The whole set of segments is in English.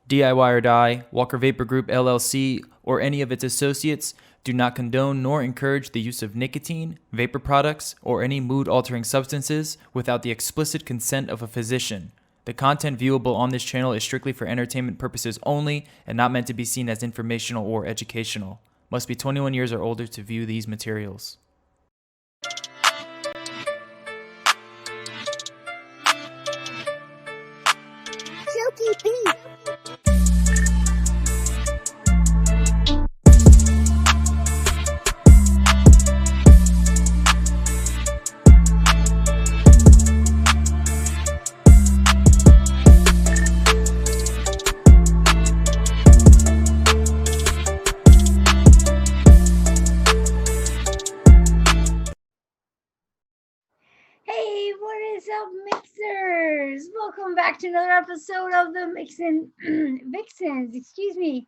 DIY or Die, Walker Vapor Group LLC, or any of its associates do not condone nor encourage the use of nicotine, vapor products, or any mood-altering substances without the explicit consent of a physician. The content viewable on this channel is strictly for entertainment purposes only and not meant to be seen as informational or educational. Must be 21 years or older to view these materials. Silky Beat. Hey, what is up, mixers? Welcome back to another episode of the MIXINVIXENS. Excuse me.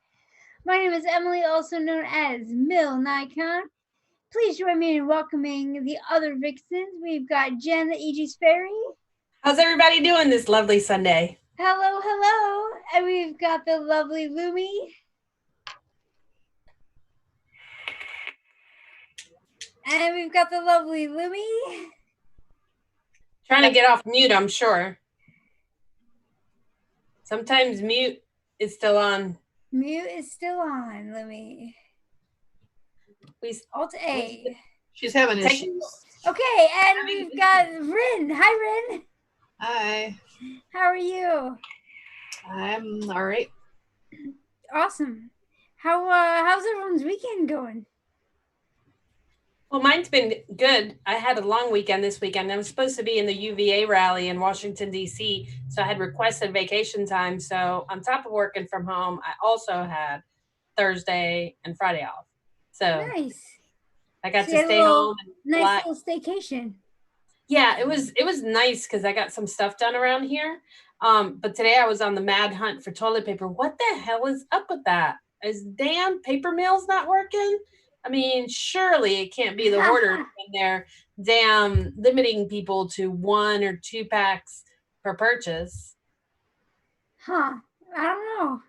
My name is Emily, also known as Mill Nikon. Please join me in welcoming the other Vixens. We've got Jen, the Aegis Fairy. How's everybody doing this lovely Sunday? Hello, hello. And we've got the lovely Lumi. And we've got the lovely Lumi. Trying to get off mute, I'm sure. Sometimes mute is still on. Mute is still on, Lumi. Alt A. She's having issues. Okay, and we've got Rin. Hi, Rin. Hi. How are you? I'm all right. Awesome. How's everyone's weekend going? Well, mine's been good. I had a long weekend this weekend. I was supposed to be in the UVA rally in Washington, D.C., so I had requested vacation time. So on top of working from home, I also had Thursday and Friday off. So Nice. I got to stay home. Nice little staycation. Yeah, it was nice because I got some stuff done around here. But today I was on the mad hunt for toilet paper. What the hell is up with that? Is damn paper mills not working? I mean, surely it can't be the hoarders in there damn limiting people to 1 or 2 packs per purchase. Huh. I don't know.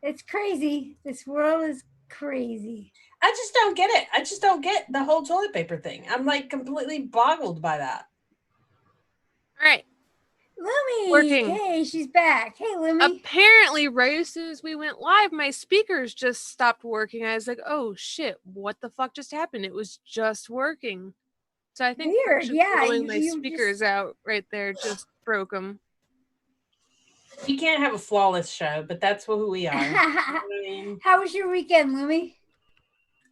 It's crazy. This world is crazy. I just don't get it. I just don't get the whole toilet paper thing. I'm like completely boggled by that. All right. Lumi. Working. Hey, she's back. Hey, Lumi. Apparently, right as soon as we went live, my speakers just stopped working. I was like, oh shit, what the fuck just happened? It was just working. So I think Weird. Yeah, blowing my speakers out right there just broke them. We can't have a flawless show, but that's who we are. How was your weekend, Lumi?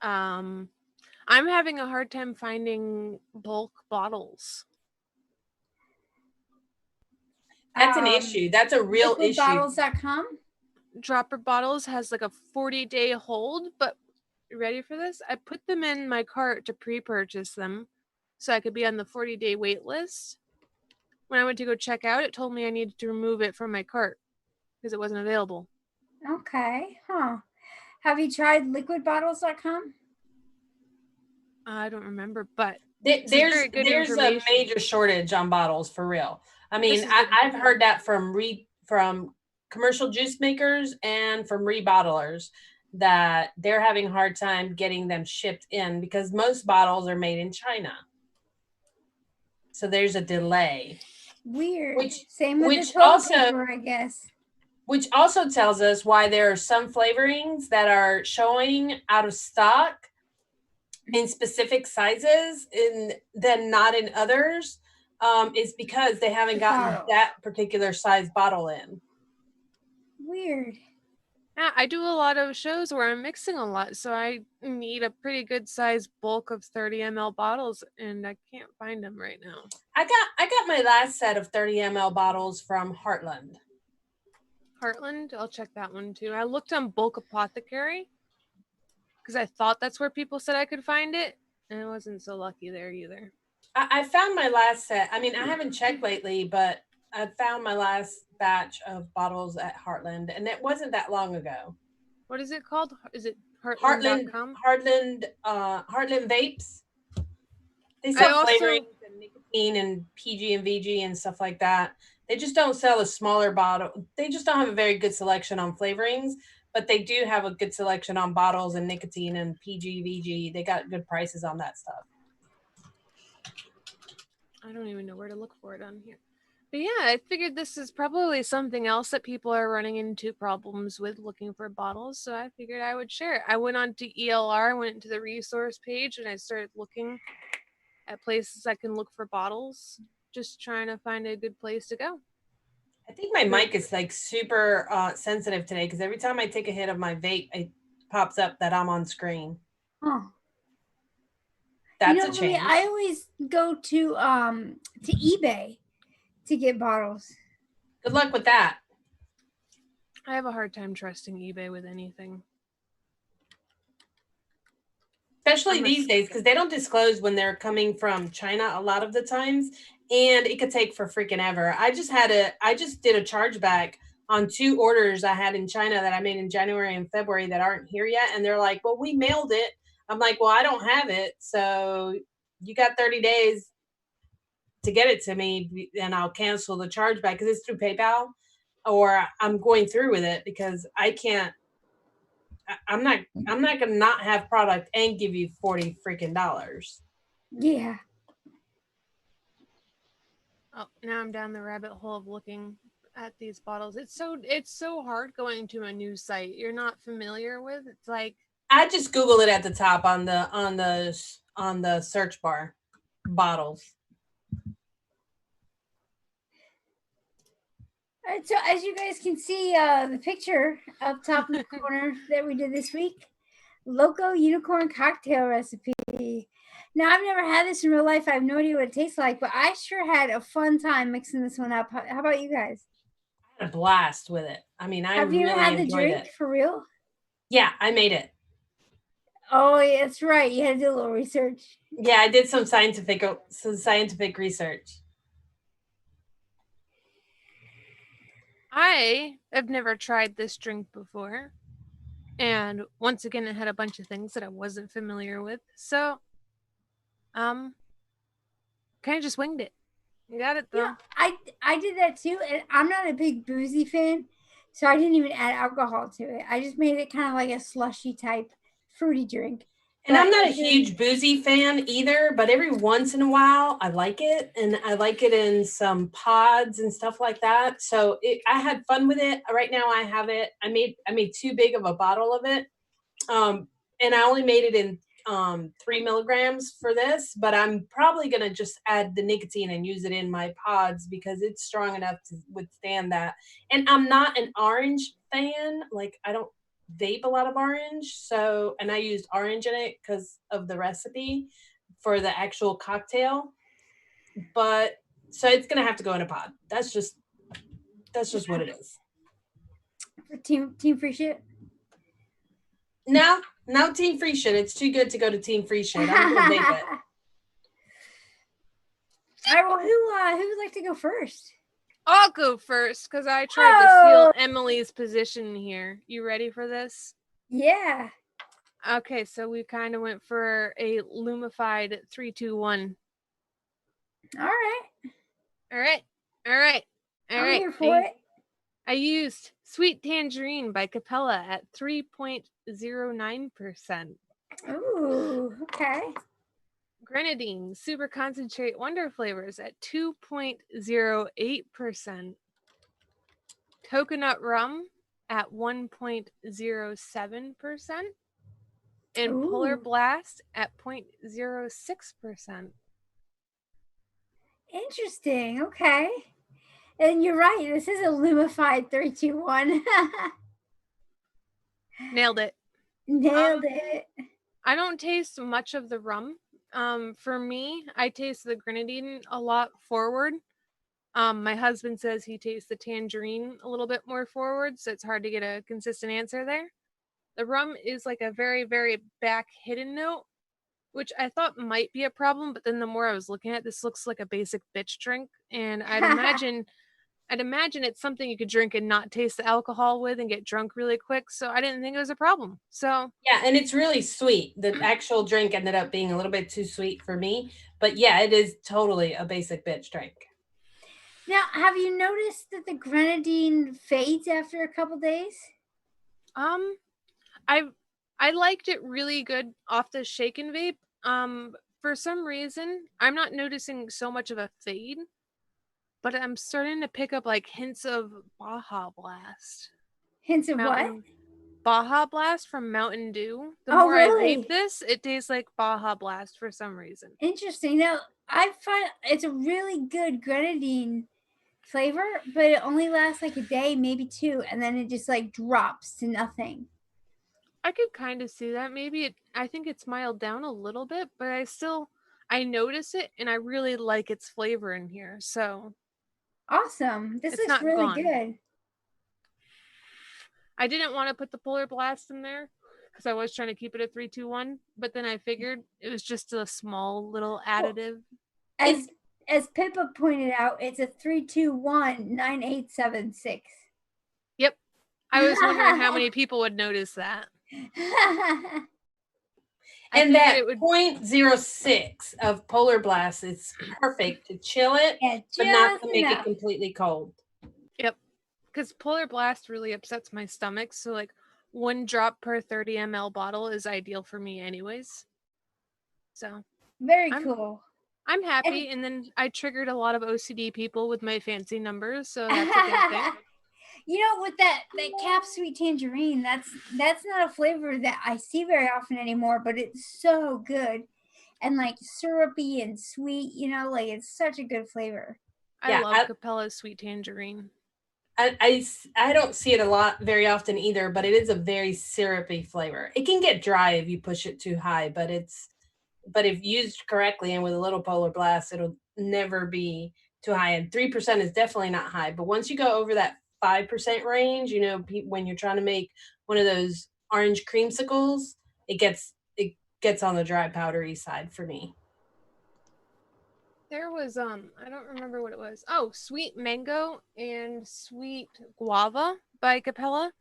I'm having a hard time finding bulk bottles. That's an issue. That's a real issue. Liquidbottles.com? Dropper Bottles has like a 40-day hold, but you ready for this? I put them in my cart to pre-purchase them so I could be on the 40-day wait list. When I went to go check out, it told me I needed to remove it from my cart because it wasn't available. Okay. Huh. Have you tried liquidbottles.com? I don't remember, but there's a major shortage on bottles for real. I mean, I've heard that from commercial juice makers and from rebottlers that they're having a hard time getting them shipped in because most bottles are made in China. So there's a delay. Weird. Same with the toilet paper, I guess. Which also tells us why there are some flavorings that are showing out of stock in specific sizes then not in others. Is because they haven't gotten that particular size bottle in. Weird. Yeah, I do a lot of shows where I'm mixing a lot, so I need a pretty good size bulk of 30 ml bottles, and I can't find them right now. I got my last set of 30 ml bottles from Heartland. Heartland? I'll check that one too. I looked on Bulk Apothecary because I thought that's where people said I could find it, and I wasn't so lucky there either. I found my last set. I mean, I haven't checked lately, but I found my last batch of bottles at Heartland, and it wasn't that long ago. What is it called? Is it Heartland? Heartland vapes. They sell flavorings and nicotine and PG and VG and stuff like that. They just don't sell a smaller bottle. They just don't have a very good selection on flavorings, but they do have a good selection on bottles and nicotine and PG, VG. They got good prices on that stuff. I don't even know where to look for it on here. But yeah, I figured this is probably something else that people are running into problems with looking for bottles. So I figured I would share it. I went on to ELR, went to the resource page, and I started looking at places I can look for bottles, just trying to find a good place to go. I think my mic is like super sensitive today because every time I take a hit of my vape, it pops up that I'm on screen. Oh. That's a change. I always go to eBay to get bottles. Good luck with that. I have a hard time trusting eBay with anything. Especially these days, because they don't disclose when they're coming from China a lot of the times, and it could take for freaking ever. I just did a chargeback on 2 orders I had in China that I made in January and February that aren't here yet, and they're like, well, we mailed it. I'm like, well, I don't have it, so you got 30 days to get it to me, and I'll cancel the chargeback because it's through PayPal, or I'm going through with it because I can't. I'm not gonna not have product and give you $40 freaking dollars. Yeah. Oh, now I'm down the rabbit hole of looking at these bottles. It's so hard going to a new site you're not familiar with. It's like I just Google it at the top on the search bar, bottles. All right, so as you guys can see, the picture up top in the corner that we did this week, Loco Unicorn Cocktail Recipe. Now, I've never had this in real life. I have no idea what it tastes like, but I sure had a fun time mixing this one up. How about you guys? I had a blast with it. I mean, Have you really had the enjoyed drink it. for real? Yeah, I made it. Oh, yeah, that's right. You had to do a little research. Yeah, I did some scientific research. I have never tried this drink before. And once again, it had a bunch of things that I wasn't familiar with. So, kind of just winged it. You got it, though. Yeah, I did that too, and I'm not a big boozy fan, so I didn't even add alcohol to it. I just made it kind of like a slushy type fruity drink. And I'm not a huge boozy fan either, but every once in a while I like it, and I like it in some pods and stuff like that. So I had fun with it. Right now I have it. I made too big of a bottle of it, and I only made it in 3 milligrams for this. But I'm probably gonna just add the nicotine and use it in my pods because it's strong enough to withstand that. And I'm not an orange fan. Like I don't vape a lot of orange, so, and I used orange in it because of the recipe for the actual cocktail, but so it's gonna have to go in a pod. That's just what it is. For team free shit. No team free shit. It's too good to go to team free shit. I'm gonna vape it. All right, well, who would like to go first? I'll go first because I tried to steal Emily's position here. You ready for this? Yeah. Okay, so we kind of went for a lumified 3-2-1. All right. I'm here for it. I used Sweet Tangerine by Capella at 3.09%. Ooh, okay. Grenadine Super Concentrate Wonder Flavors at 2.08%. Coconut Rum at 1.07%. And Polar Blast at 0.06%. Interesting. Okay. And you're right. This is a lumified 3-2-1. Nailed it. Nailed it. I don't taste much of the rum. For me, I taste the grenadine a lot forward. My husband says he tastes the tangerine a little bit more forward, so it's hard to get a consistent answer there. The rum is like a very, very back hidden note, which I thought might be a problem, but then the more I was looking at, this looks like a basic bitch drink, and I'd imagine it's something you could drink and not taste the alcohol with and get drunk really quick. So I didn't think it was a problem. So yeah, and it's really sweet. The actual drink ended up being a little bit too sweet for me, but yeah, it is totally a basic bitch drink. Now, have you noticed that the grenadine fades after a couple days? I liked it really good off the shaken vape. For some reason, I'm not noticing so much of a fade, but I'm starting to pick up like hints of Baja Blast. Hints of what? Baja Blast from Mountain Dew. The Oh, more I really? vape this, it tastes like Baja Blast for some reason. Interesting. Now, I find it's a really good grenadine flavor, but it only lasts like a day, maybe two, and then it just like drops to nothing. I could kind of see that. Maybe I think it's mild down a little bit, but I notice it and I really like its flavor in here. So Awesome. This it's looks not really gone. good. I didn't want to put the Polar Blast in there because I was trying to keep it at 3-2-1, but then I figured it was just a small little additive. As Pippa pointed out, it's a 3219876. Yep. I was wondering how many people would notice that. And that 0.06 of Polar Blast is perfect to chill it, but not to make it completely cold. Yep. Because Polar Blast really upsets my stomach. So like 1 drop per 30 ml bottle is ideal for me anyways. So very cool. I'm happy. And then I triggered a lot of OCD people with my fancy numbers. So that's a good thing. You know, with that Cap Sweet Tangerine, that's not a flavor that I see very often anymore, but it's so good and like syrupy and sweet, you know, like it's such a good flavor. I love Capella's Sweet Tangerine. I don't see it very often either, but it is a very syrupy flavor. It can get dry if you push it too high, but if used correctly and with a little Polar Blast, it'll never be too high. And 3% is definitely not high, but once you go over that 5% range, you know, when you're trying to make one of those orange creamsicles, it gets on the dry powdery side for me. There was I don't remember what it was. Oh, Sweet Mango and Sweet Guava by Capella.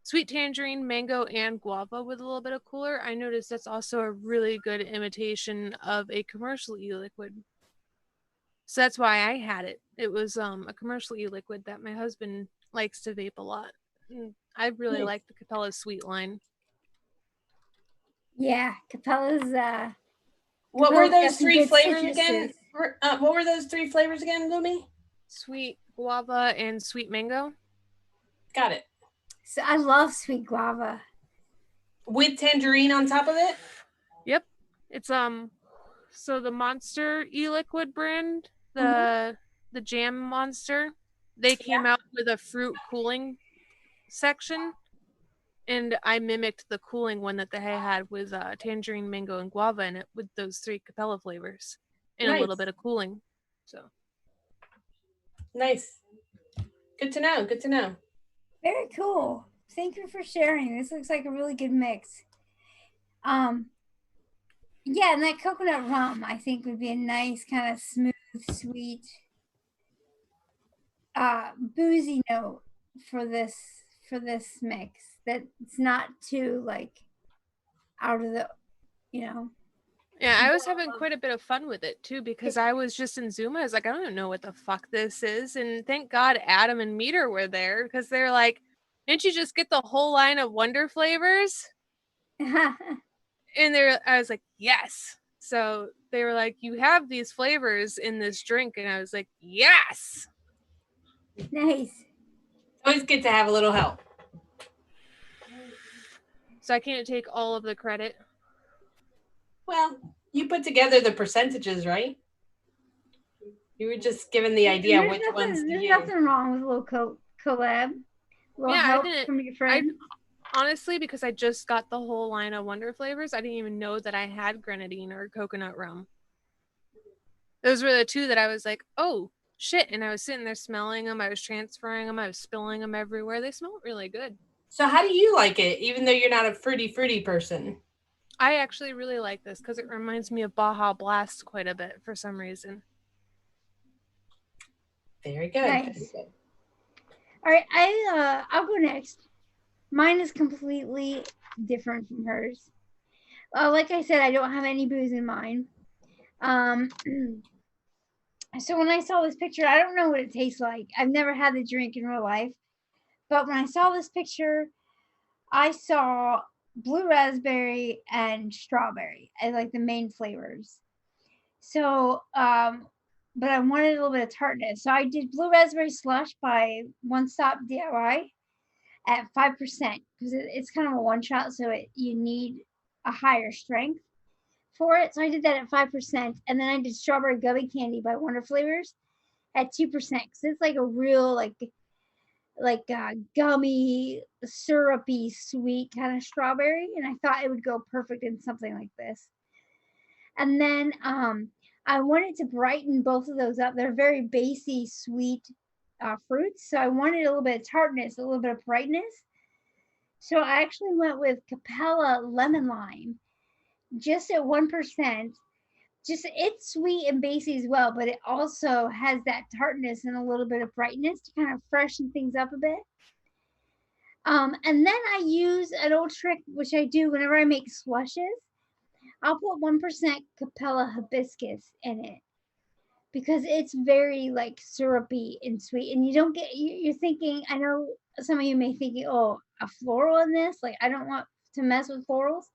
Sweet Tangerine, Mango, and Guava with a little bit of cooler. I noticed that's also a really good imitation of a commercial e-liquid. So that's why I had it. It was a commercial e-liquid that my husband likes to vape a lot. And I really like the Capella's Sweet line. Yeah, Capella's what were those 3 flavors again? What were those 3 flavors again, Lumi? Sweet Guava and Sweet Mango. Got it. So I love Sweet Guava. With tangerine on top of it? Yep. It's so the Monster e-liquid brand, the Jam Monster, they came out with a fruit cooling section, and I mimicked the cooling one that they had with tangerine, mango, and guava in it with those 3 Capella flavors and a little bit of cooling. So nice. Good to know. Good to know. Very cool. Thank you for sharing. This looks like a really good mix. Yeah, and that coconut rum I think would be a nice kind of smooth, sweet, boozy note for this mix. That it's not too like out of the, you know. Yeah, I was having quite a bit of fun with it too because I was just in Zoom. I was like, I don't know what the fuck this is, and thank God Adam and Meter were there because they're like, didn't you just get the whole line of Wonder flavors? And I was like, yes. So they were like, you have these flavors in this drink, and I was like, yes. Nice. Always good to have a little help. So I can't take all of the credit. Well, you put together the percentages, right? You were just given the idea which ones to use. There's nothing wrong with a little collab. Help from your friend. Honestly, because I just got the whole line of Wonder flavors, I didn't even know that I had grenadine or coconut rum. Those were the 2 that I was like, oh, shit. And I was sitting there smelling them. I was transferring them. I was spilling them everywhere. They smelled really good. So how do you like it, even though you're not a fruity person? I actually really like this because it reminds me of Baja Blast quite a bit for some reason. Very good. Nice. Very good. All right, I'll go next. Mine is completely different from hers. Like I said, I don't have any booze in mine. So when I saw this picture, I don't know what it tastes like. I've never had the drink in real life. But when I saw this picture, I saw blue raspberry and strawberry as like the main flavors. So, but I wanted a little bit of tartness. So I did blue raspberry slush by One Stop DIY at 5% because it's kind of a one shot. So you need a higher strength for it. So I did that at 5%. And then I did strawberry gummy candy by Wonder Flavors at 2% because it's like a real like gummy, syrupy, sweet kind of strawberry, and I thought it would go perfect in something like this. And then I wanted to brighten both of those up. They're very basy, sweet fruits, so I wanted a little bit of tartness, a little bit of brightness. So I actually went with Capella lemon lime, just at 1%. Just it's sweet and basy as well, but it also has that tartness and a little bit of brightness to kind of freshen things up a bit. And then I use an old trick, which I do whenever I make slushes. I'll put 1% Capella hibiscus in it because it's very like syrupy and sweet. And you don't get, you're thinking, I know some of you may think, oh, a floral in this. Like, I don't want to mess with florals.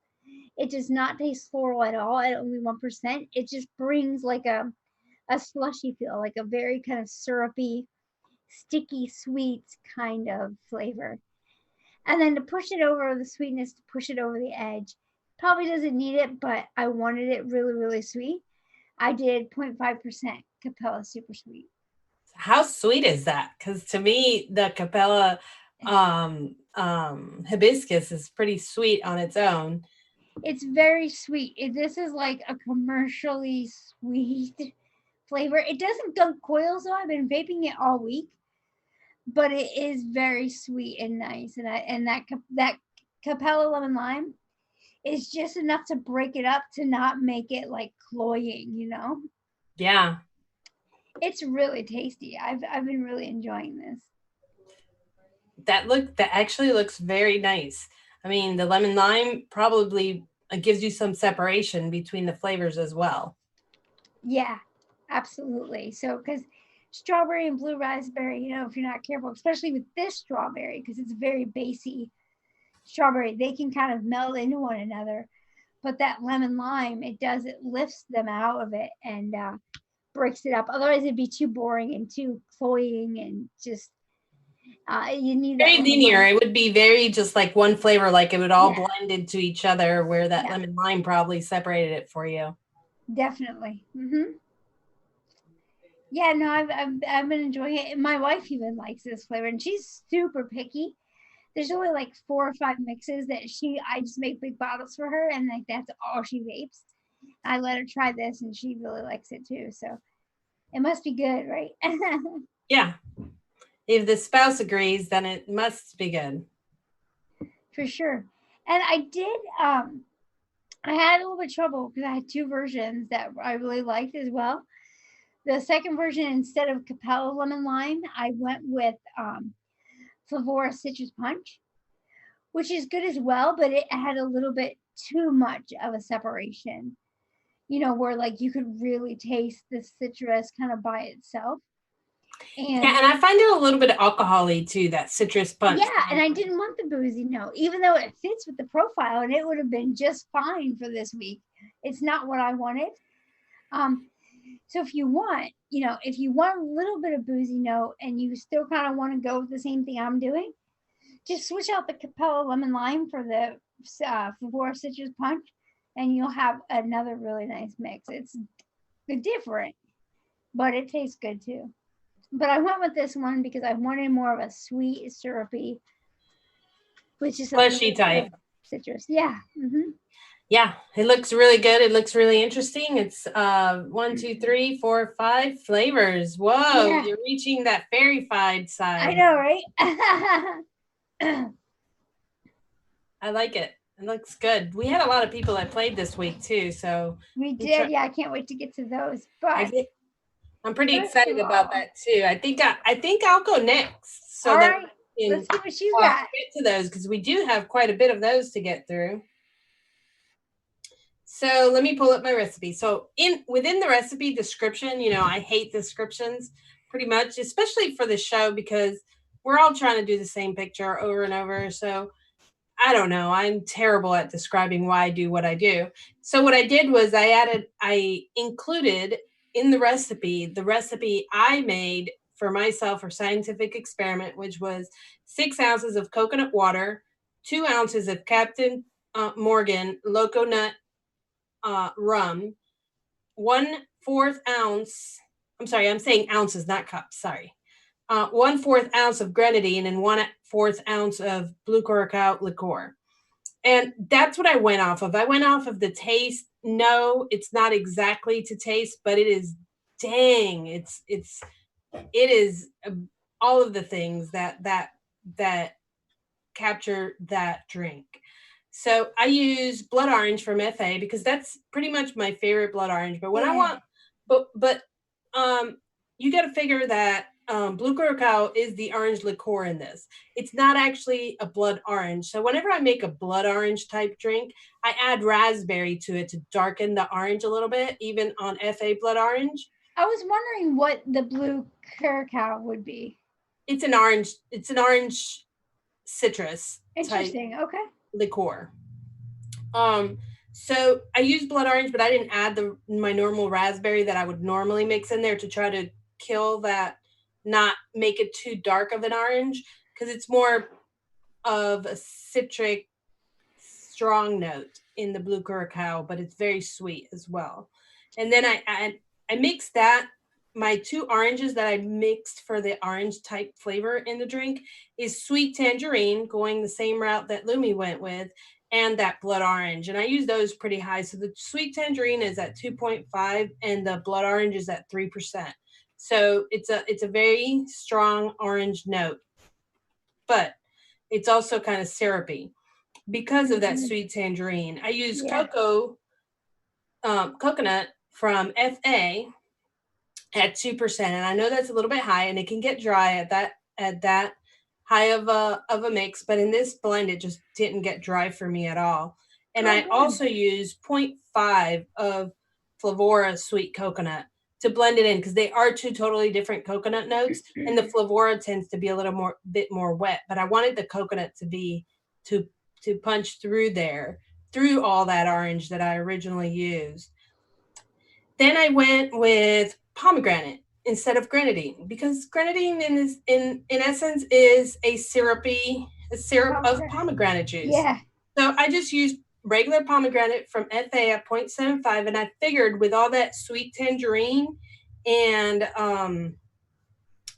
It does not taste floral at all at only 1%. It just brings like a slushy feel, like a very kind of syrupy, sticky, sweet kind of flavor. And then to push it over the sweetness, to push it over the edge. Probably doesn't need it, but I wanted it really, really sweet. I did 0.5% Capella Super Sweet. How sweet is that? Because to me, the Capella hibiscus is pretty sweet on its own. It's very sweet. This is like a commercially sweet flavor. It doesn't gunk coils though. I've been vaping it all week, but it is very sweet and nice. And that Capella lemon lime is just enough to break it up to not make it like cloying, you know? Yeah. It's really tasty. I've been really enjoying this. That actually looks very nice. I mean, the lemon lime probably gives you some separation between the flavors as well. Yeah, absolutely. So, because strawberry and blue raspberry, you know, if you're not careful, especially with this strawberry, because it's very basy strawberry, they can kind of meld into one another. But that lemon lime, it lifts them out of it and breaks it up. Otherwise, it'd be too boring and too cloying and just you need very that linear. It would be very just like one flavor, like it would all blend into each other, where that lemon lime probably separated it for you. Definitely. Yeah, no, I've been enjoying it. My wife even likes this flavor, and she's super picky. There's only like 4 or 5 mixes that I just make big bottles for her, and like that's all she vapes. I let her try this, and she really likes it too. So it must be good, right? Yeah. If the spouse agrees, then it must be good. For sure. And I did, I had a little bit of trouble because I had 2 versions that I really liked as well. The second version, instead of Capella lemon lime, I went with Flavora citrus punch, which is good as well, but it had a little bit too much of a separation. You know, where like you could really taste the citrus kind of by itself. And I find it a little bit alcohol-y too, that citrus punch. Yeah, and I didn't want the boozy note, even though it fits with the profile and it would have been just fine for this week. It's not what I wanted. So if you want, you know, if you want a little bit of boozy note and you still kind of want to go with the same thing I'm doing, just switch out the Capella lemon lime for the Flavora citrus punch, and you'll have another really nice mix. It's different, but it tastes good too. But I went with this one because I wanted more of a sweet, syrupy, which is slushy type citrus. Yeah. Yeah, it looks really good. It looks really interesting. It's 1, 2, 3, 4, 5 flavors. Whoa, yeah. You're reaching that fairy-fied side. I know, right? I like it. It looks good. We had a lot of people that played this week too, so we did. Yeah, I can't wait to get to those. But I'm pretty excited about that too. I think I'll go next. So all that right, let's see what you got. Get to those because we do have quite a bit of those to get through. So let me pull up my recipe. So within the recipe description, I hate descriptions pretty much, especially for the show, because we're all trying to do the same picture over and over. So I don't know. I'm terrible at describing why I do what I do. So what I did was I included in the recipe I made for myself for scientific experiment, which was 6 ounces of coconut water, 2 ounces of Captain Morgan Loco Nut rum, 1/4 ounce. I'm sorry, I'm saying ounces, not cups. Sorry. 1/4 ounce of grenadine and 1/4 ounce of blue curacao liqueur. And that's what I went off of. I went off of the taste. No, it's not exactly to taste, but it is dang. It is all of the things that capture that drink. So I use blood orange from FA because that's pretty much my favorite blood orange. But when I want, but you got to figure that blue curacao is the orange liqueur in this. It's not actually a blood orange. So whenever I make a blood orange type drink, I add raspberry to it to darken the orange a little bit, even on FA blood orange. I was wondering what the blue curacao would be. It's an orange citrus Interesting. type Okay. liqueur. So I used blood orange, but I didn't add my normal raspberry that I would normally mix in there to try to kill that, not make it too dark of an orange, because it's more of a citric strong note in the blue curacao, but it's very sweet as well. And then I mixed that. My 2 oranges that I mixed for the orange type flavor in the drink is sweet tangerine, going the same route that Lumi went with, and that blood orange. And I use those pretty high. So the sweet tangerine is at 2.5 and the blood orange is at 3%. So it's a very strong orange note, but it's also kind of syrupy because of that sweet tangerine. I use coconut from FA at 2%. And I know that's a little bit high and it can get dry at that high of a mix, but in this blend, it just didn't get dry for me at all. And I also use 0.5 of Flavora sweet coconut to blend it in, because they are 2 totally different coconut notes, and the Flavora tends to be a little bit more wet, but I wanted the coconut to punch through all that orange that I originally used. Then I went with pomegranate instead of grenadine, because grenadine in essence is a syrup of pomegranate juice. Yeah. So I just used regular pomegranate from FA at 0.75, and I figured with all that sweet tangerine and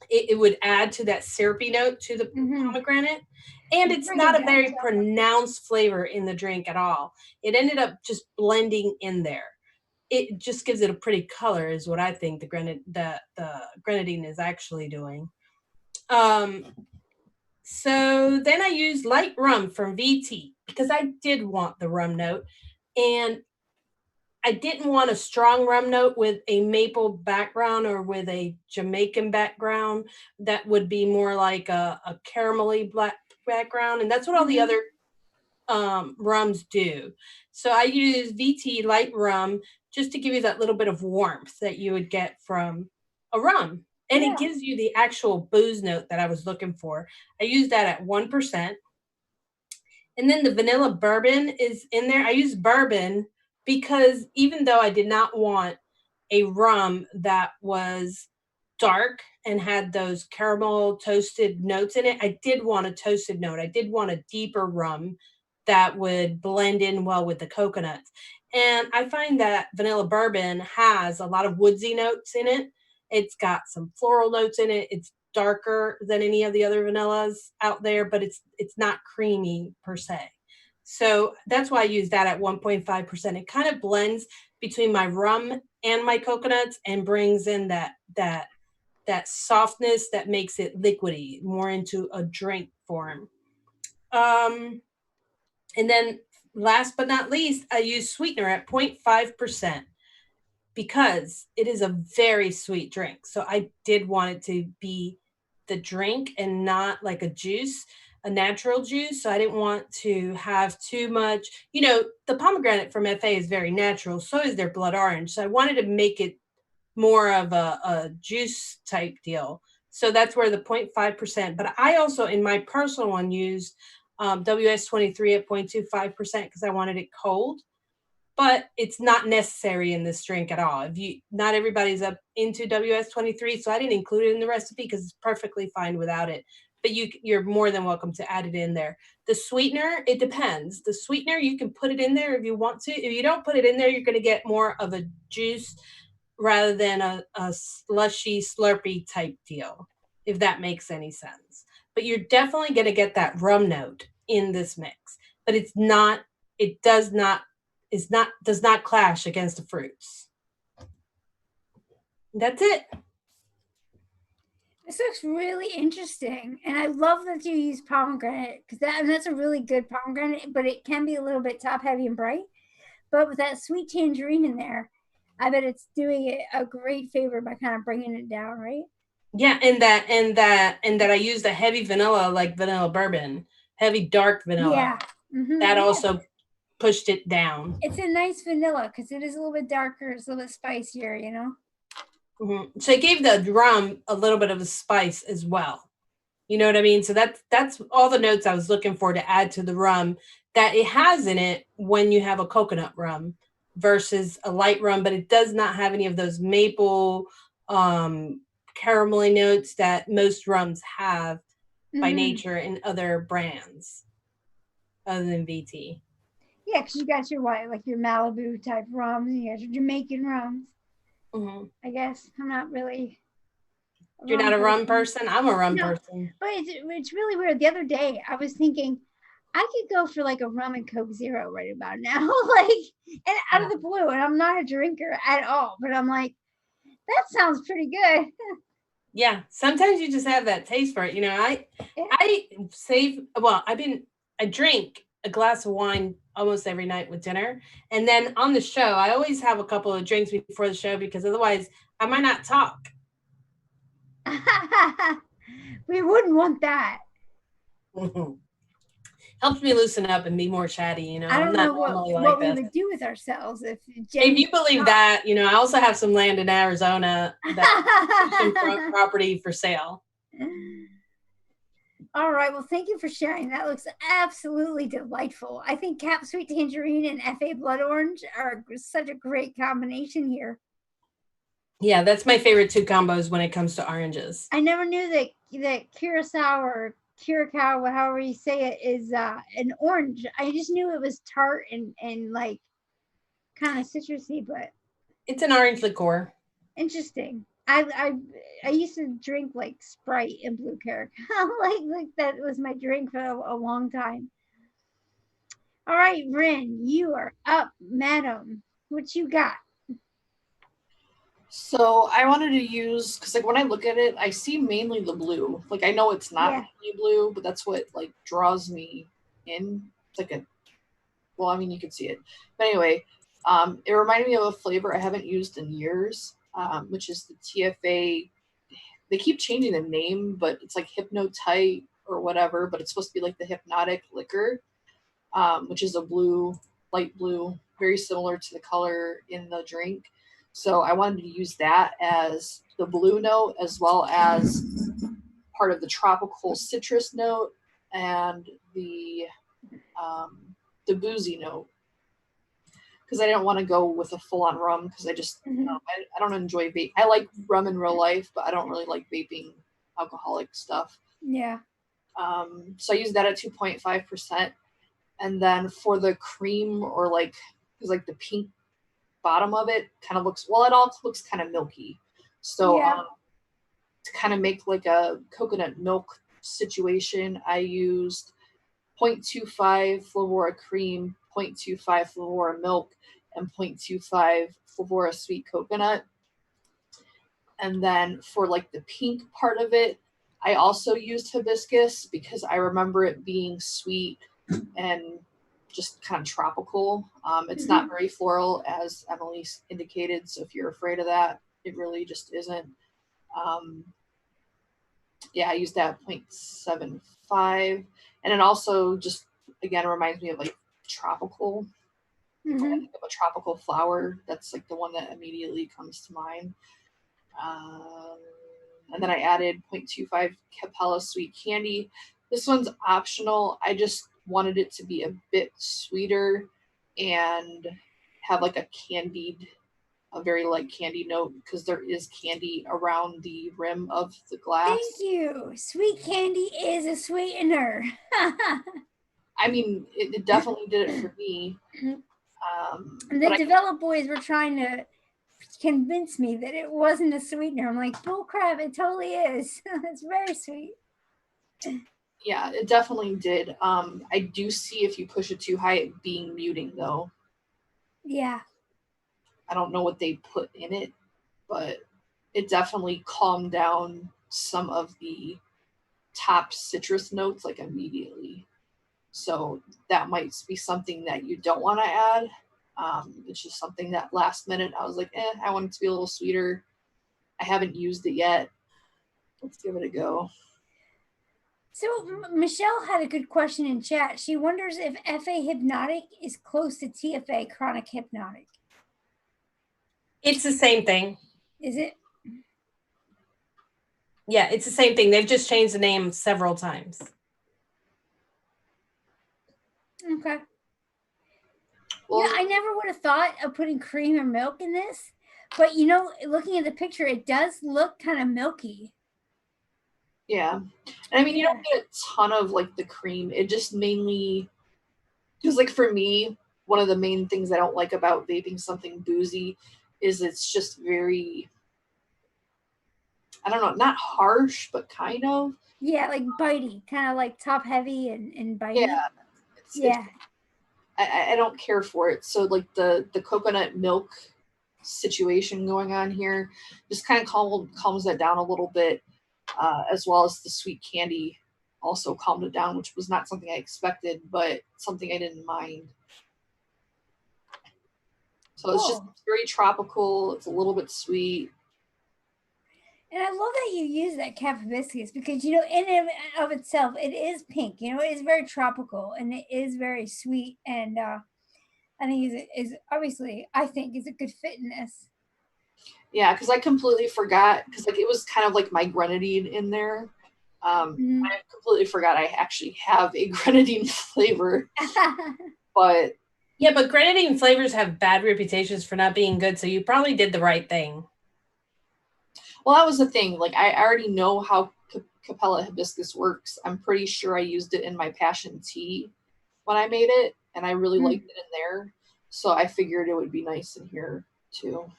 it would add to that syrupy note to the pomegranate. And it's not a very pronounced flavor in the drink at all. It ended up just blending in there. It just gives it a pretty color, is what I think the grenadine is actually doing. So then I used light rum from VT because I did want the rum note, and I didn't want a strong rum note with a maple background or with a Jamaican background. That would be more like a caramelly black background, and that's what all the other rums do. So I use VT light rum just to give you that little bit of warmth that you would get from a rum. And it gives you the actual booze note that I was looking for. I use that at 1%. And then the vanilla bourbon is in there. I use bourbon because even though I did not want a rum that was dark and had those caramel toasted notes in it, I did want a toasted note. I did want a deeper rum that would blend in well with the coconuts. And I find that vanilla bourbon has a lot of woodsy notes in it. It's got some floral notes in it. It's darker than any of the other vanillas out there, but it's not creamy per se. So that's why I use that at 1.5%. It kind of blends between my rum and my coconuts and brings in that softness that makes it liquidy, more into a drink form. And then last but not least, I use sweetener at 0.5% because it is a very sweet drink. So I did want it to be the drink and not like a juice. a natural juice, so I didn't want to have too much. You know, the pomegranate from FA is very natural, so is their blood orange. So I wanted to make it more of a juice type deal. So that's where the 0.5%, but I also in my personal one used WS23 at 0.25% because I wanted it cold. But it's not necessary in this drink at all. Not everybody's up into WS23, so I didn't include it in the recipe because it's perfectly fine without it. But you're more than welcome to add it in there. The sweetener, it depends. The sweetener, you can put it in there if you want to. If you don't put it in there, you're going to get more of a juice rather than a slushy, slurpy type deal, if that makes any sense. But you're definitely going to get that rum note in this mix. But it does not clash against the fruits. That's it. This looks really interesting, and I love that you use pomegranate because that's a really good pomegranate, but it can be a little bit top heavy and bright. But with that sweet tangerine in there, I bet it's doing it a great favor by kind of bringing it down, right? Yeah, and that I used a heavy vanilla, like vanilla bourbon, heavy dark vanilla. Yeah. Mm-hmm. That also pushed it down. It's a nice vanilla because it is a little bit darker, it's a little bit spicier, you know? Mm-hmm. So it gave the rum a little bit of a spice as well. You know what I mean? So that's all the notes I was looking for to add to the rum that it has in it when you have a coconut rum versus a light rum, but it does not have any of those maple caramelly notes that most rums have by nature in other brands other than VT. Yeah, because you got your your Malibu type rums, and you got your Jamaican rums. Mm-hmm. I guess I'm not really. You're not a rum person? I'm a rum person. But it's really weird. The other day, I was thinking I could go for like a rum and Coke Zero right about now, and out of the blue. And I'm not a drinker at all, but I'm like, that sounds pretty good. Yeah, sometimes you just have that taste for it. You know, I drink a glass of wine almost every night with dinner. And then on the show, I always have a couple of drinks before the show because otherwise I might not talk. We wouldn't want that. Helps me loosen up and be more chatty, you know. I don't know what we would do with ourselves if you believe that, you know. I also have some land in Arizona that property for sale. All right. Well, thank you for sharing. That looks absolutely delightful. I think Cap Sweet Tangerine and FA Blood Orange are such a great combination here. Yeah, that's my favorite two combos when it comes to oranges. I never knew that Curacao or Curacao, however you say it, is an orange. I just knew it was tart and like kind of citrusy, but it's an orange liqueur. Interesting. I used to drink like Sprite and blue Curacao. like that was my drink for a long time. All right, Rin, you are up, madam. What you got? So I wanted to use, because like when I look at it, I see mainly the blue. Like I know it's not really blue, but that's what like draws me in. It's like you can see it. But anyway, it reminded me of a flavor I haven't used in years, which is the TFA. They keep changing the name, but it's like Hypnotite or whatever, but it's supposed to be like the hypnotic liquor, which is a blue, light blue, very similar to the color in the drink. So I wanted to use that as the blue note as well as part of the tropical citrus note and the boozy note. Because I didn't want to go with a full-on rum because I just I don't enjoy vape. I like rum in real life, but I don't really like vaping alcoholic stuff. Yeah. So I used that at 2.5%. And then for the cream or because the pink bottom of it kind of looks, it all looks kind of milky. So to kind of make like a coconut milk situation, I used 0.25 Flavora cream, 0.25 Flavora milk, and 0.25 Flavora sweet coconut. And then for like the pink part of it, I also used hibiscus because I remember it being sweet and just kind of tropical. It's not very floral, as Emily indicated. So if you're afraid of that, it really just isn't. Yeah, I used that 0.75. And it also just, again, reminds me of like tropical. If I Mhm. think of a tropical flower, that's like the one that immediately comes to mind. And then I added 0.25 Capella sweet candy. This one's optional. I just wanted it to be a bit sweeter and have like a very light candy note because there is candy around the rim of the glass. Thank you. Sweet candy is a sweetener. I mean, it definitely did it for me. The develop boys were trying to convince me that it wasn't a sweetener. I'm like, bull crap, it totally is. It's very sweet. Yeah, it definitely did. I do see if you push it too high, it being muting though. Yeah. I don't know what they put in it, but it definitely calmed down some of the top citrus notes like immediately. So that might be something that you don't want to add. It's just something that last minute I was like, I want it to be a little sweeter. I haven't used it yet. Let's give it a go. So Michelle had a good question in chat. She wonders if FA hypnotic is close to TFA chronic hypnotic. It's the same thing. Is it? Yeah, it's the same thing. They've just changed the name several times. Okay. Well, Yeah, I never would have thought of putting cream or milk in this, but you know, looking at the picture, it does look kind of milky. yeah. And I mean, you don't get a ton of like the cream. It just mainly, because like for me, one of the main things I don't like about vaping something boozy is it's just very, I don't know, not harsh, but kind of. Yeah, like bitey, kind of like top heavy and bitey. Yeah. Yeah. I don't care for it. So like the coconut milk situation going on here just kind of calms that down a little bit, as well as the sweet candy also calmed it down, which was not something I expected, but something I didn't mind. So it's just very tropical. It's a little bit sweet. And I love that you use that cap hibiscus because, you know, in and of itself, it is pink. You know, it is very tropical and it is very sweet. And I think is obviously, I think, is a good fit in this. Yeah, because I completely forgot, because like it was kind of like my grenadine in there. I completely forgot I actually have a grenadine flavor. But yeah, but grenadine flavors have bad reputations for not being good, so you probably did the right thing. Well, that was the thing. Like, I already know how Capella hibiscus works. I'm pretty sure I used it in my passion tea when I made it, and I really liked it in there. So I figured it would be nice in here too.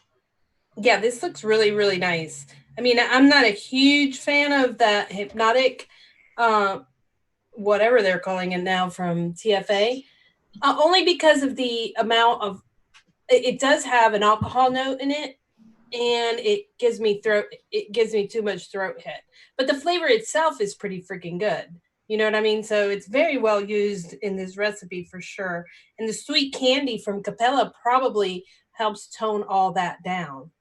Yeah, this looks really, really nice. I mean, I'm not a huge fan of that hypnotic, whatever they're calling it now from TFA, only because of the amount of, it does have an alcohol note in it, and it gives me too much throat hit. But the flavor itself is pretty freaking good. You know what I mean? So it's very well used in this recipe for sure. And the sweet candy from Capella probably helps tone all that down.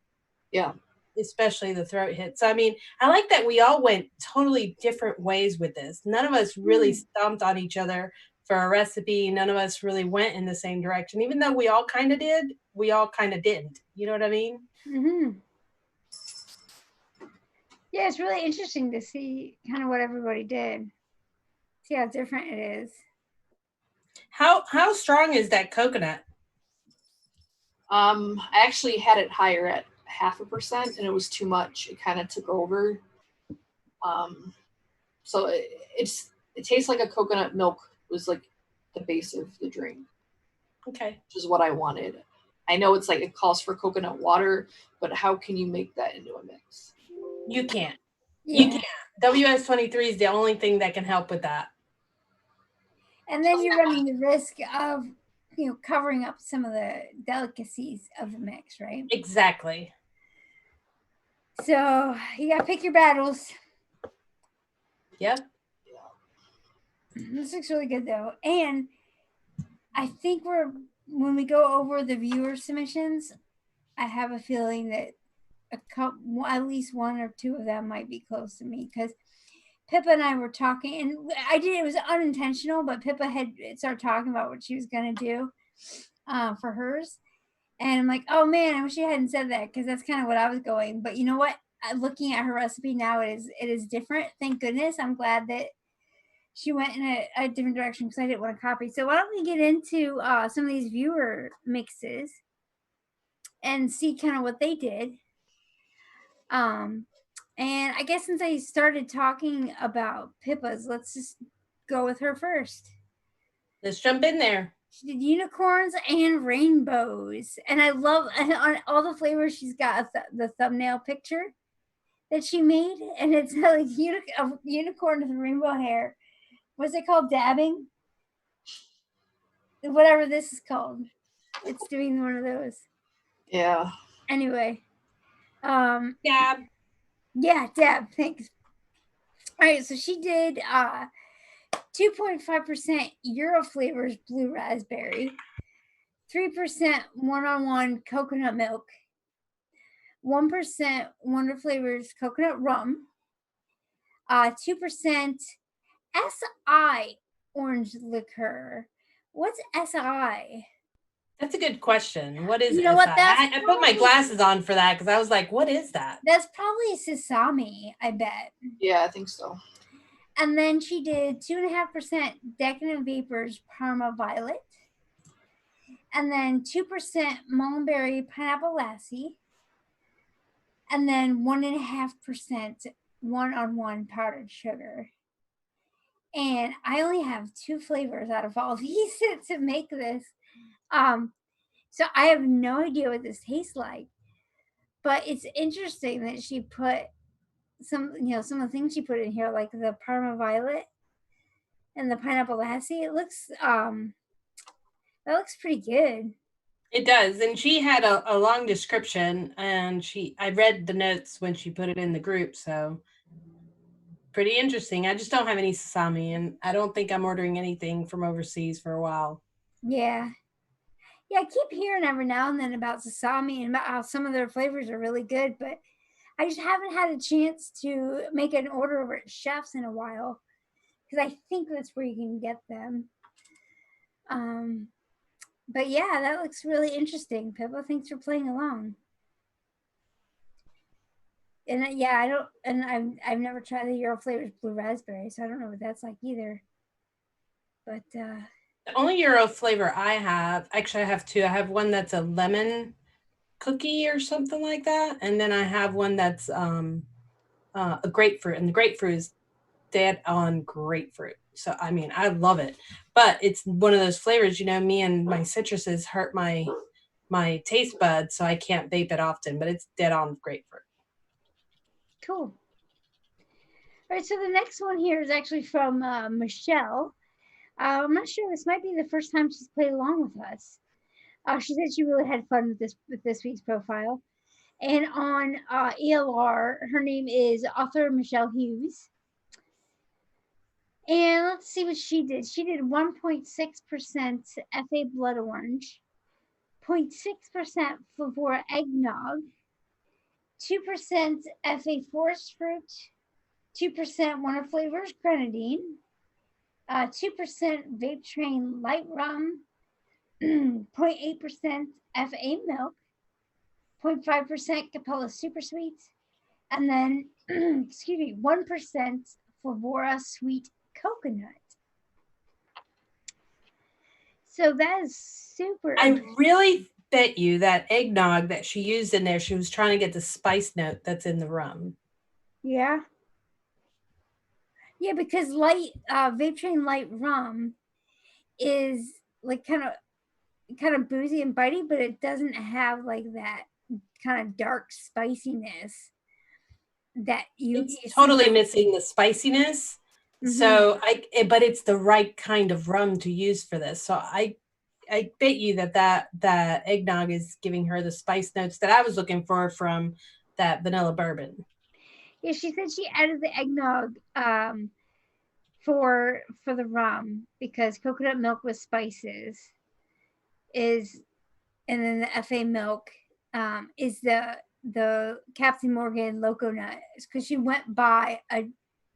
Yeah. Especially the throat hits. So, I mean, I like that we all went totally different ways with this. None of us really stomped on each other for a recipe. None of us really went in the same direction. Even though we all kind of did, we all kind of didn't. You know what I mean? Mm-hmm. Yeah, it's really interesting to see kind of what everybody did. See how different it is. How strong is that coconut? I actually had it higher at 0.5%, and it was too much. It kind of took over. So it tastes like a coconut milk was like the base of the drink. Okay. Which is what I wanted. I know it's like it calls for coconut water, but how can you make that into a mix? You can't. Yeah. You can't. WS-23 is the only thing that can help with that. And then you're running the risk of, you know, covering up some of the delicacies of the mix, right? Exactly. So you got to pick your battles. Yep. This looks really good though. And I think when we go over the viewer submissions, I have a feeling that at least one or two of them might be close to me because Pippa and I were talking, and it was unintentional, but Pippa had started talking about what she was going to do for hers. And I'm like, oh man, I wish she hadn't said that, because that's kind of what I was going. But you know what? Looking at her recipe now, it is different. Thank goodness. I'm glad that she went in a different direction, because I didn't want to copy. So why don't we get into some of these viewer mixes and see kind of what they did. And I guess since I started talking about Pippa's, let's just go with her first. Let's jump in there. She did unicorns and rainbows. And I love on all the flavors, she's got the thumbnail picture that she made. And it's like a unicorn with rainbow hair. What's it called? Dabbing? Whatever this is called. It's doing one of those. Yeah. Anyway. Dab. Yeah, Deb, thanks. All right, so she did 2.5% Euro flavors blue raspberry, 3% one-on-one coconut milk, 1% Wonder Flavors coconut rum, 2% SI orange liqueur. What's SI? That's a good question. What is You know SI? what, I put my glasses on for that because I was like, what is that? That's probably sesame, I bet. Yeah, I think so. And then she did 2.5% Decadent Vapors Parma Violet. And then 2% Mulberry Pineapple Lassie. And then 1.5% one-on-one powdered sugar. And I only have 2 flavors out of all these to make this. So I have no idea what this tastes like. But it's interesting that she put some of the things she put in here, like the Parma Violet and the Pineapple Lassie. It looks that looks pretty good. It does. And she had a long description, and I read the notes when she put it in the group. So pretty interesting. I just don't have any sesame, and I don't think I'm ordering anything from overseas for a while. Yeah. Yeah, I keep hearing every now and then about sesame and about how some of their flavors are really good, but I just haven't had a chance to make an order over at Chef's in a while, because I think that's where you can get them. But yeah, that looks really interesting. Pippa, thanks for playing along. And yeah, I've never tried the Euro flavors blue raspberry, so I don't know what that's like either. But the only Euro flavor I have, actually I have 2. I have one that's a lemon cookie or something like that, and then I have one that's a grapefruit, and the grapefruit is dead on grapefruit. So I mean, I love it, but it's one of those flavors, me and my citruses hurt my taste buds, so I can't vape it often, but it's dead on grapefruit. Cool. All right, so the next one here is actually from Michelle. I'm not sure, this might be the first time she's played along with us. She said she really had fun with this week's profile. And on ELR, her name is author Michelle Hughes. And let's see what she did. She did 1.6% FA Blood Orange, 0.6% Flavora Eggnog, 2% FA Forest Fruit, 2% Wonder Flavors Grenadine, 2% Vape Train Light Rum, 0.8% FA Milk, 0.5% Capella Super Sweet, and then, 1% Flavora Sweet Coconut. So that is super. I really bet you that eggnog that she used in there, she was trying to get the spice note that's in the rum. Yeah. Yeah, because Vape Train Light Rum is like kind of boozy and bitey, but it doesn't have like that kind of dark spiciness that it's totally missing the spiciness. Mm-hmm. So but it's the right kind of rum to use for this. So I bet you that eggnog is giving her the spice notes that I was looking for from that vanilla bourbon. Yeah, she said she added the eggnog for the rum because coconut milk with spices and then the FA milk is the Captain Morgan Loco Nut, because she went by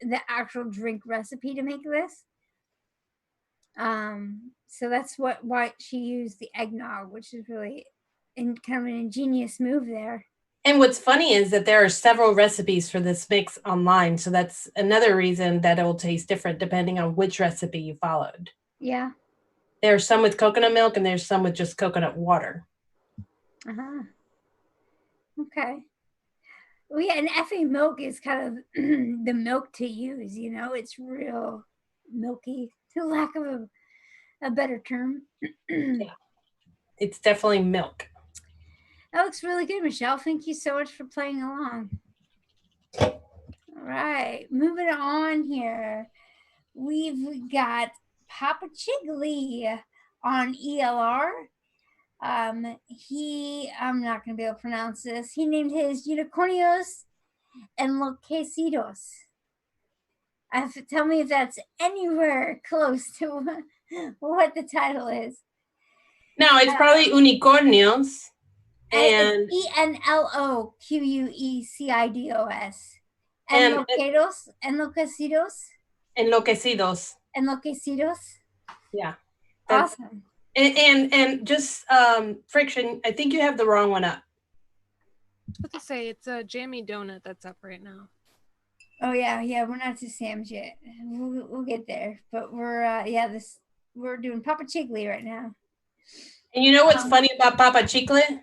the actual drink recipe to make this. So that's why she used the eggnog, which is really kind of an ingenious move there. And what's funny is that there are several recipes for this mix online. So that's another reason that it will taste different depending on which recipe you followed. Yeah. There's some with coconut milk and there's some with just coconut water. Uh-huh. Okay. Well, yeah, and effing milk is kind of the milk to use, you know, it's real milky, to lack of a better term. Yeah. It's definitely milk. That looks really good, Michelle. Thank you so much for playing along. All right, moving on here. We've got Papa Chigley on ELR. I'm not going to be able to pronounce this. He named his unicornios enloquecidos. Tell me if that's anywhere close to what the title is. No, it's probably unicornios. And ENLOQUECIDOS. Enloquecidos. Yeah. That's, awesome. And just friction, I think you have the wrong one up. What to say? It's a jammy donut that's up right now. Oh yeah, we're not to Sam's yet. We'll get there, but we're doing Papa Chigley right now. And you know what's funny about Papa Chigley?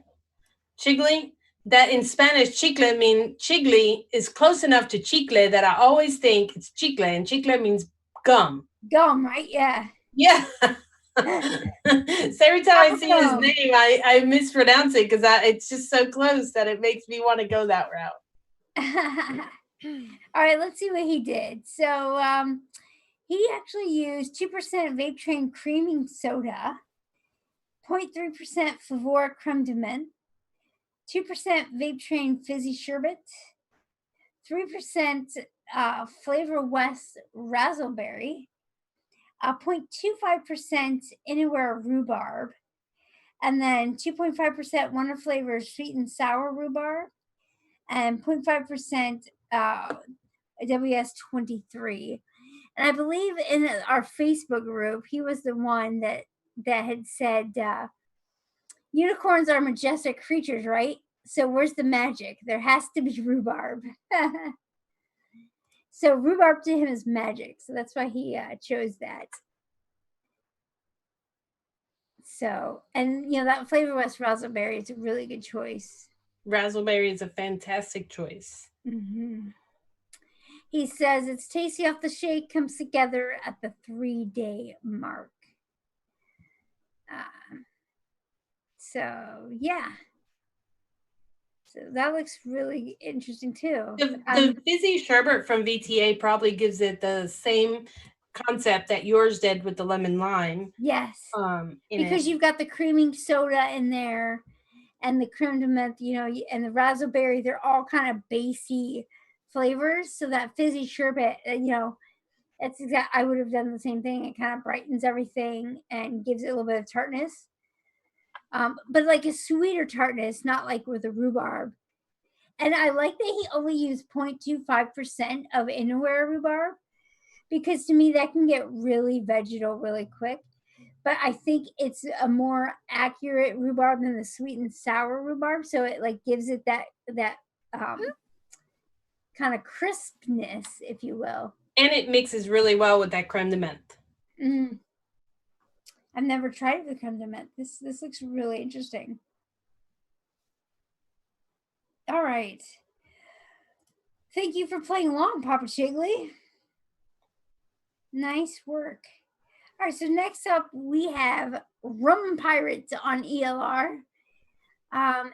That in Spanish, chicle means chigley is close enough to chicle that I always think it's chicle, and chicle means gum. Gum, right? Yeah. Yeah. So every time I see his name, I mispronounce it because it's just so close that it makes me want to go that route. All right, let's see what he did. So he actually used 2% Vape Train creaming soda, 0.3% Flavora creme de menthe, 2% Vape Train fizzy sherbet, 3% Flavor West razzleberry, 0.25% Anywhere rhubarb, and then 2.5% Wonder Flavor sweet and sour rhubarb, and 0.5% WS23. And I believe in our Facebook group, he was the one that had said, unicorns are majestic creatures, right? So where's the magic? There has to be rhubarb. So rhubarb to him is magic. So that's why he chose that. So, and you know, that Flavor West razzleberry is a really good choice. Razzleberry is a fantastic choice. Mm-hmm. He says it's tasty off the shake, comes together at the 3-day mark. So yeah. So that looks really interesting too. The fizzy sherbet from VTA probably gives it the same concept that yours did with the lemon lime. Yes. Because you've got the creaming soda in there and the creme de menthe, you know, and the razzleberry, they're all kind of basey flavors. So that fizzy sherbet, you know, that's I would have done the same thing. It kind of brightens everything and gives it a little bit of tartness. But like a sweeter tartness, not like with the rhubarb. And I like that he only used 0.25% of Anywhere rhubarb, because to me that can get really vegetal really quick. But I think it's a more accurate rhubarb than the sweet and sour rhubarb. So it like gives it that kind of crispness, if you will. And it mixes really well with that creme de menthe. Mm. I've never tried the creme de menthe. This looks really interesting. All right. Thank you for playing along, Papa Chigley. Nice work. All right, so next up we have Rum Pirates on ELR.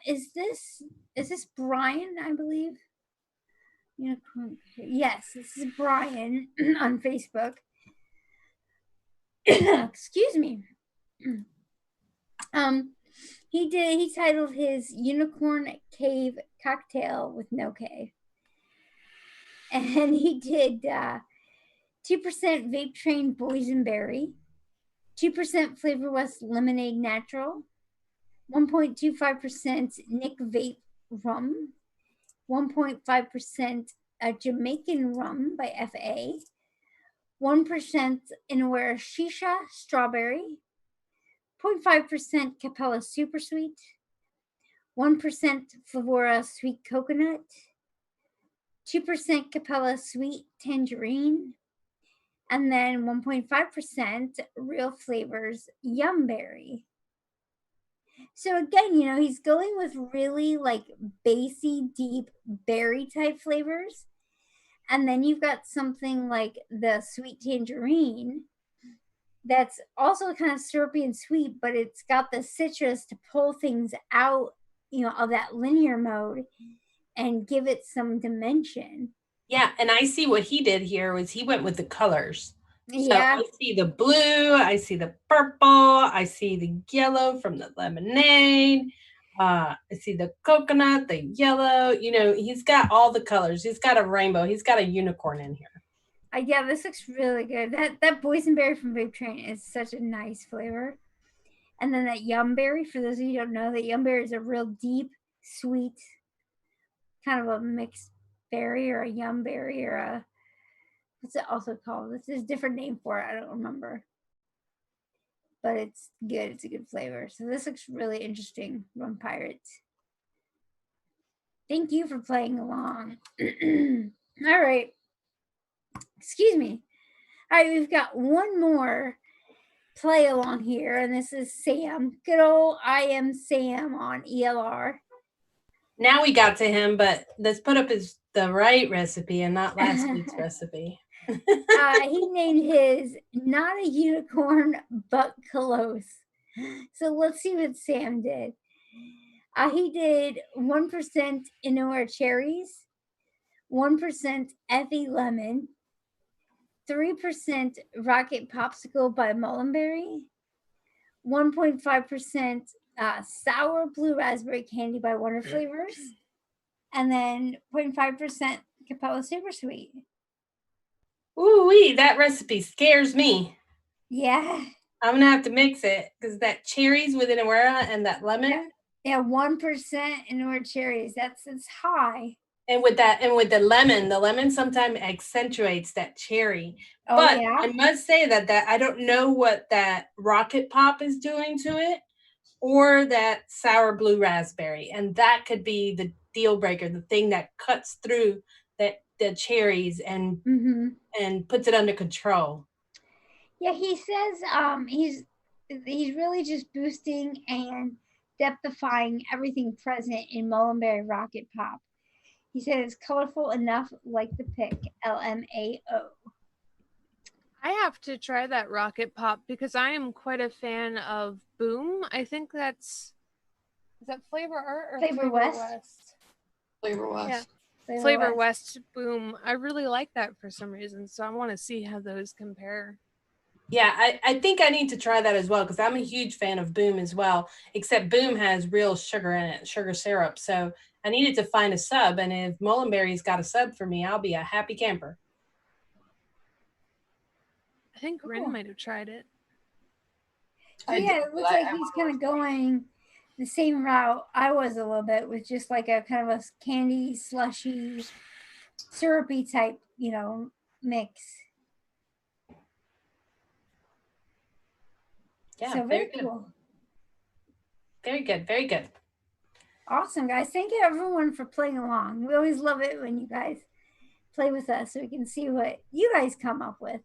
Is this Brian, I believe? Yes, this is Brian on Facebook. Excuse me. He titled his Unicorn Cave Cocktail with no K. And he did 2% Vape Train Boysenberry, 2% Flavor West Lemonade Natural, 1.25% Nick Vape Rum, 1.5% Jamaican Rum by FA. 1% Inawera Shisha Strawberry. 0.5% Capella Super Sweet. 1% Flavora Sweet Coconut. 2% Capella Sweet Tangerine. And then 1.5% Real Flavors Yum Berry. So again, you know, he's going with really like bassy, deep berry type flavors. And then you've got something like the sweet tangerine that's also kind of syrupy and sweet, but it's got the citrus to pull things out, you know, of that linear mode and give it some dimension. Yeah, and I see what he did here was he went with the colors. Yeah. So I see the blue, I see the purple, I see the yellow from the lemonade. I see the coconut, the yellow. You know, he's got all the colors. He's got a rainbow. He's got a unicorn in here. Yeah, this looks really good. That boysenberry from Vape Train is such a nice flavor. And then that yum berry, for those of you who don't know, that yum berry is a real deep, sweet, kind of a mixed berry or a yum berry or a, what's it also called? This is a different name for it. I don't remember. But it's good. It's a good flavor. So this looks really interesting, Rum Pirates. Thank you for playing along. All right. Excuse me. All right, we've got one more play along here, and this is Sam. Good old I Am Sam on ELR. Now we got to him, but let's put up the right recipe and not last week's recipe. He named his Not a Unicorn, but Close. So let's see what Sam did. He did 1% Inora Cherries, 1% Effie Lemon, 3% Rocket Popsicle by Mullenberry, 1.5% Sour Blue Raspberry Candy by Wonder Flavors, and then 0.5% Capella Super Sweet. Ooh-wee, that recipe scares me. Yeah. I'm going to have to mix it because that cherries with Inawera and that lemon. Yeah, 1% Inora Cherries. That's high. And with the lemon sometimes accentuates that cherry. Oh, but yeah? I must say that I don't know what that Rocket Pop is doing to it or that sour blue raspberry. And that could be the deal breaker, the thing that cuts through the cherries and puts it under control. Yeah, he says he's really just boosting and depthifying everything present in Mullenberry Rocket Pop. He said it's colorful enough like the pick, LMAO. I have to try that Rocket Pop because I am quite a fan of Boom. I think is that Flavor Art or Flavor West? Flavor West. Yeah, Flavor West Boom. I really like that for some reason, so I want to see how those compare. Yeah, I think I need to try that as well because I'm a huge fan of Boom as well, except Boom has real sugar in it, sugar syrup. So I needed to find a sub, and if Mullenberry's got a sub for me, I'll be a happy camper. I think Ren might have tried it. So yeah, it looks like he's kind of going the same route I was a little bit with just like a kind of a candy, slushy, syrupy type, you know, mix. Yeah, so very cool. Very good. Very good. Awesome, guys. Thank you, everyone, for playing along. We always love it when you guys play with us so we can see what you guys come up with.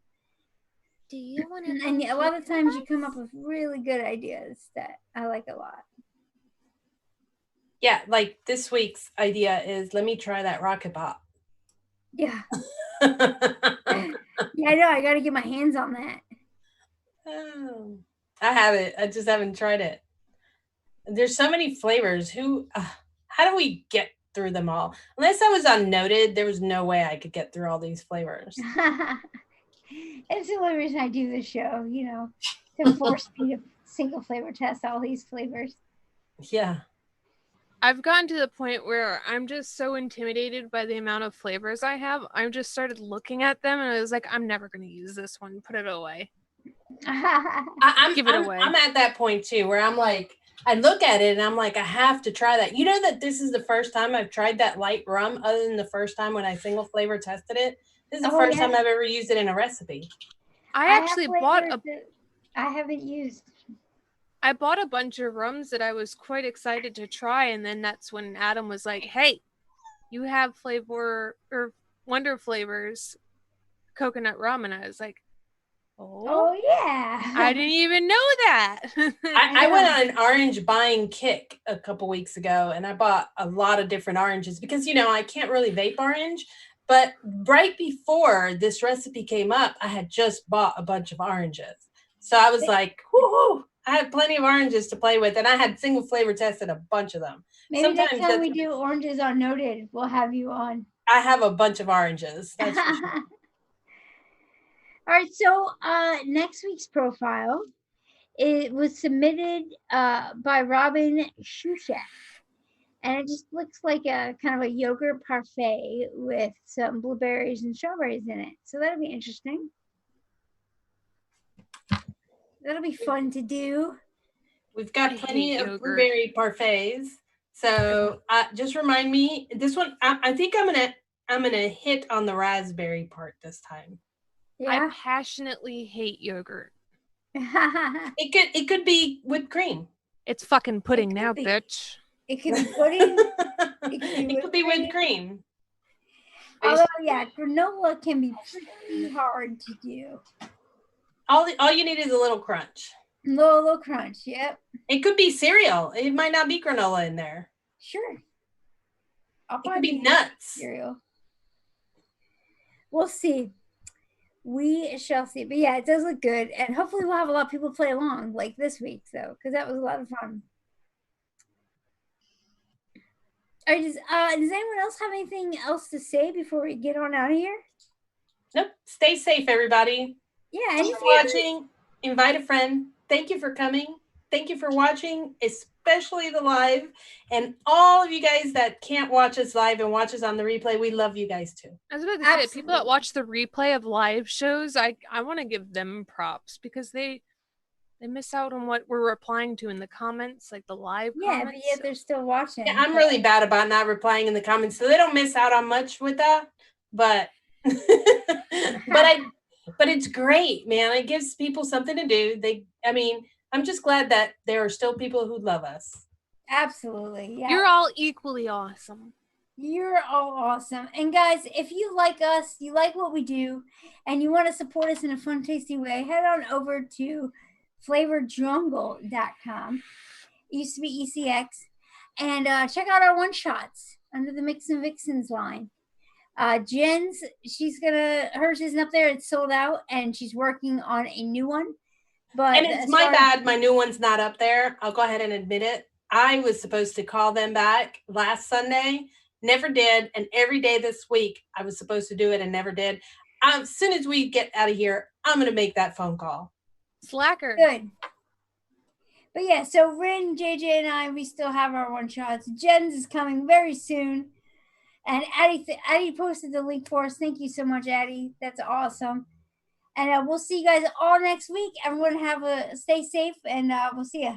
Do you want to? And a lot of times you come up with really good ideas that I like a lot. Yeah, like this week's idea is let me try that Rocket Pop. Yeah. Yeah, I know. I got to get my hands on that. Oh, I have it. I just haven't tried it. There's so many flavors. How do we get through them all? Unless I was unnoted, there was no way I could get through all these flavors. It's the only reason I do this show, you know, to force me to single flavor test all these flavors. Yeah. I've gotten to the point where I'm just so intimidated by the amount of flavors I have. I just started looking at them and I was like, I'm never going to use this one. Put it away. Give it away. I'm at that point too, where I'm like, I look at it and I'm like, I have to try that. You know that this is the first time I've tried that light rum, other than the first time when I single flavor tested it. This is the first time I've ever used it in a recipe. I actually bought I haven't used. I bought a bunch of rums that I was quite excited to try, and then that's when Adam was like, "Hey, you have flavor or Wonder Flavors coconut rum," and I was like, "Oh yeah, I didn't even know that." I went on an orange buying kick a couple weeks ago, and I bought a lot of different oranges because I can't really vape orange. But right before this recipe came up, I had just bought a bunch of oranges, so I was like, "Woohoo!" I had plenty of oranges to play with, and I had single flavor tested a bunch of them. Maybe next time we do oranges on Noted, we'll have you on. I have a bunch of oranges. That's for sure. All right, so next week's profile, it was submitted by Robin Shushak, and it just looks like a kind of a yogurt parfait with some blueberries and strawberries in it. So that'll be interesting. That'll be fun to do. We've got plenty of blueberry parfaits. So just remind me, this one, I think I'm gonna hit on the raspberry part this time. Yeah. I passionately hate yogurt. It could be whipped cream. It's fucking pudding now, bitch. It could be pudding. It could be whipped cream. Although, yeah, granola can be pretty hard to do. All you need is a little crunch. Little crunch, yep. It could be cereal. It might not be granola in there. Sure. It could be nuts. Cereal. We'll see. We shall see. But yeah, it does look good. And hopefully we'll have a lot of people play along like this week, though, because that was a lot of fun. All right, does anyone else have anything else to say before we get on out of here? Nope. Stay safe, everybody. Yeah. Thanks for watching. Invite a friend. Thank you for coming. Thank you for watching, especially the live. And all of you guys that can't watch us live and watch us on the replay, we love you guys too. I was about to say, people that watch the replay of live shows, I want to give them props because they miss out on what we're replying to in the comments, like the live comments. Yeah, but yet they're still watching. Yeah, I'm really bad about not replying in the comments, so they don't miss out on much with that. But but it's great, man. It gives people something to do. I'm just glad that there are still people who love us. Absolutely. Yeah. You're all equally awesome. You're all awesome. And guys, if you like us, you like what we do, and you want to support us in a fun, tasty way, head on over to flavordrungle.com. It used to be E-cig. And check out our one-shots under the MIXINVIXENS line. Jen's, hers isn't up there. It's sold out, and she's working on a new one. And it's my bad. My new one's not up there. I'll go ahead and admit it. I was supposed to call them back last Sunday. Never did. And every day this week, I was supposed to do it and never did. As soon as we get out of here, I'm going to make that phone call. Slacker. Good. But yeah, so Rin, JJ, and I, we still have our one-shots. Jen's is coming very soon. And Addie posted the link for us. Thank you so much, Addie. That's awesome. And we'll see you guys all next week. Everyone stay safe, and we'll see you.